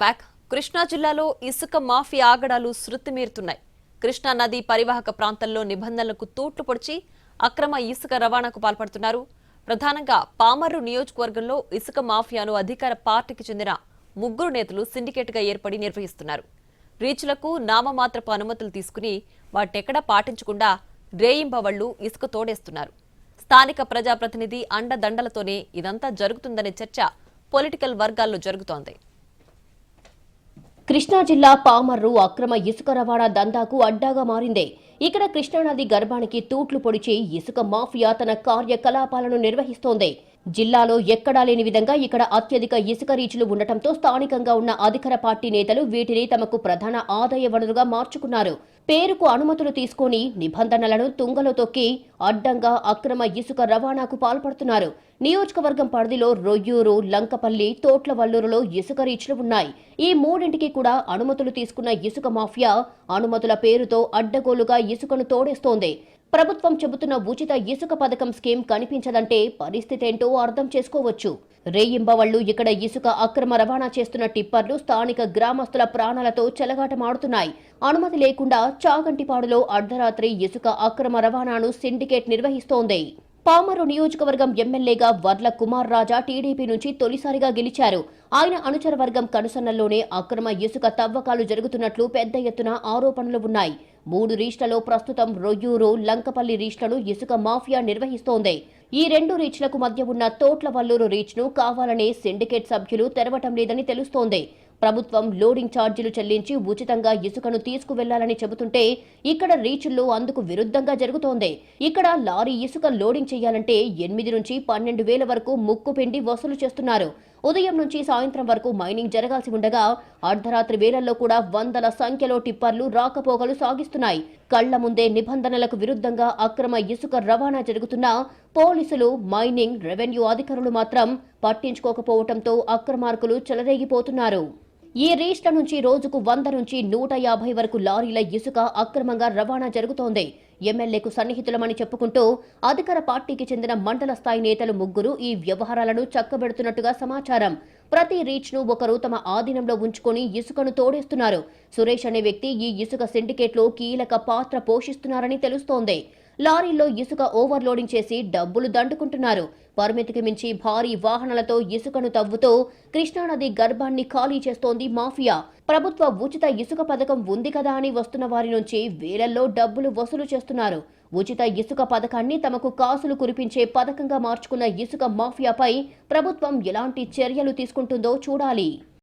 Pack Krishna జిల్లాలో ఇసుక mafia ఆగడాలు శృతిమీరుతున్నాయి. కృష్ణా నది పరివాహక ప్రాంతంలో నిబంధనలకు తూట్లు పొడిచి అక్రమ ఇసుక రవాణాకు పాల్పడుతున్నారు. ప్రధానంగా పామర్రు నియోజకవర్గంలో ఇసుక మాఫియాను అధికార పార్టీకి చెందిన ముగ్గురు నేతలు సిండికేట్గా ఏర్పడి నిర్వహిస్తున్నారు. రీచ్లకు నామమాత్రపు అనుమతులు తీసుకుని వాటెక్కడా పాటించకుండా రేయింబవళ్లు ఇసుక తోడేస్తున్నారు. స్థానిక ప్రజాప్రతినిధి అండదండలతోనే ఇదంతా జరుగుతుందనే చర్చ పొలిటికల్ వర్గాల్లో జరుగుతోంది. కృష్ణా జిల్లా పామర్రు అక్రమ ఇసుక రవాణా దందాకు అడ్డాగా మారింది. ఇక్కడ కృష్ణానది గర్భానికి తూట్లు పొడిచి ఇసుక మాఫియా తన కార్యకలాపాలను నిర్వహిస్తోంది. జిల్లాలో ఎక్కడా లేని విధంగా ఇక్కడ అత్యధిక ఇసుక రీచులు ఉండటంతో స్థానికంగా ఉన్న అధికార పార్టీ నేతలు వీటిని తమకు ప్రధాన ఆదాయ వనరుగా మార్చుకున్నారు. పేరుకు అనుమతులు తీసుకుని నిబంధనలను తుంగలో తొక్కి అడ్డంగా అక్రమ ఇసుక రవాణాకు పాల్పడుతున్నారు. నియోజకవర్గం పరిధిలో రొయ్యూరు, లంకపల్లి, తోట్లవల్లూరులో ఇసుక రీచ్లు ఉన్నాయి. ఈ మూడింటికి కూడా అనుమతులు తీసుకున్న ఇసుక మాఫియా అనుమతుల పేరుతో అడ్డగోలుగా ఇసుకను తోడేస్తోంది. ప్రభుత్వం చెబుతున్న ఉచిత ఇసుక పథకం స్కీమ్ కనిపించదంటే పరిస్థితేంటో అర్థం చేసుకోవచ్చు. రేయింబవళ్లు ఇక్కడ ఇసుక అక్రమ రవాణా చేస్తున్న టిప్పర్లు స్థానిక గ్రామస్తుల ప్రాణాలతో చెలగాటమాడుతున్నాయి. అనుమతి లేకుండా చాగంటిపాడులో అర్ధరాత్రి ఇసుక అక్రమ రవాణాను సిండికేట్ నిర్వహిస్తోంది. పామర్రు నియోజకవర్గం ఎమ్మెల్యేగా వర్ల కుమార్ రాజా టీడీపీ నుంచి తొలిసారిగా గెలిచారు. ఆయన అనుచర వర్గం కనుసన్నల్లోనే అక్రమ ఇసుక తవ్వకాలు జరుగుతున్నట్లు పెద్ద ఎత్తున ఆరోపణలు ఉన్నాయి. 3 రీచ్లలో ప్రస్తుతం రొయ్యూరు, లంకపల్లి రీచ్లను ఇసుక మాఫియా నిర్వహిస్తోంది. ఈ 2 రీచ్లకు మధ్య ఉన్న తోట్లవల్లూరు రీచ్ను కావాలనే సిండికేట్ సభ్యులు తెరవటం లేదని తెలుస్తోంది. ప్రభుత్వం లోడింగ్ ఛార్జీలు చెల్లించి ఉచితంగా ఇసుకను తీసుకువెళ్లాలని చెబుతుంటే ఇక్కడ రీచుల్లో అందుకు విరుద్ధంగా జరుగుతోంది. ఇక్కడ లారీ ఇసుక లోడింగ్ చేయాలంటే 8 నుంచి 12 వేల వరకు ముక్కు పిండి వసూలు చేస్తున్నారు. ఉదయం నుంచి సాయంత్రం వరకు మైనింగ్ జరగాల్సి ఉండగా అర్ధరాత్రి వేళల్లో కూడా వందల సంఖ్యలో టిప్పర్లు రాకపోకలు సాగిస్తున్నాయి. కళ్ల ముందే నిబంధనలకు విరుద్ధంగా అక్రమ ఇసుక రవాణా జరుగుతున్నా పోలీసులు, మైనింగ్, రెవెన్యూ అధికారులు మాత్రం పట్టించుకోకపోవడంతో అక్రమార్కులు చెలరేగిపోతున్నారు. ఈ రీచ్ల నుంచి రోజుకు 100 నుంచి 150 వరకు లారీల ఇసుక అక్రమంగా రవాణా జరుగుతోంది. ఎమ్మెల్యేకు సన్నిహితులమని చెప్పుకుంటూ అధికార పార్టీకి చెందిన మండల స్థాయి నేతలు ముగ్గురు ఈ వ్యవహారాలను చక్కబెడుతున్నట్టుగా సమాచారం. ప్రతి రీచ్ను ఒకరు తమ ఆధీనంలో ఉంచుకొని ఇసుకను తోడేస్తున్నారు. సురేష్ అనే వ్యక్తి ఈ ఇసుక సిండికేట్లో కీలక పాత్ర పోషిస్తున్నారని తెలుస్తోంది. లారీల్లో ఇసుక ఓవర్లోడింగ్ చేసి డబ్బులు దండుకుంటున్నారు. పరిమితికి మించి భారీ వాహనాలతో ఇసుకను తవ్వుతూ కృష్ణానది గర్భాన్ని ఖాళీ చేస్తోంది మాఫియా. ప్రభుత్వ ఉచిత ఇసుక పథకం ఉంది కదా అని వస్తున్న వారి నుంచి వేలల్లో డబ్బులు వసూలు చేస్తున్నారు. ఉచిత ఇసుక పథకాన్ని తమకు కాసులు కురిపించే పథకంగా మార్చుకున్న ఇసుక మాఫియాపై ప్రభుత్వం ఎలాంటి చర్యలు తీసుకుంటుందో చూడాలి.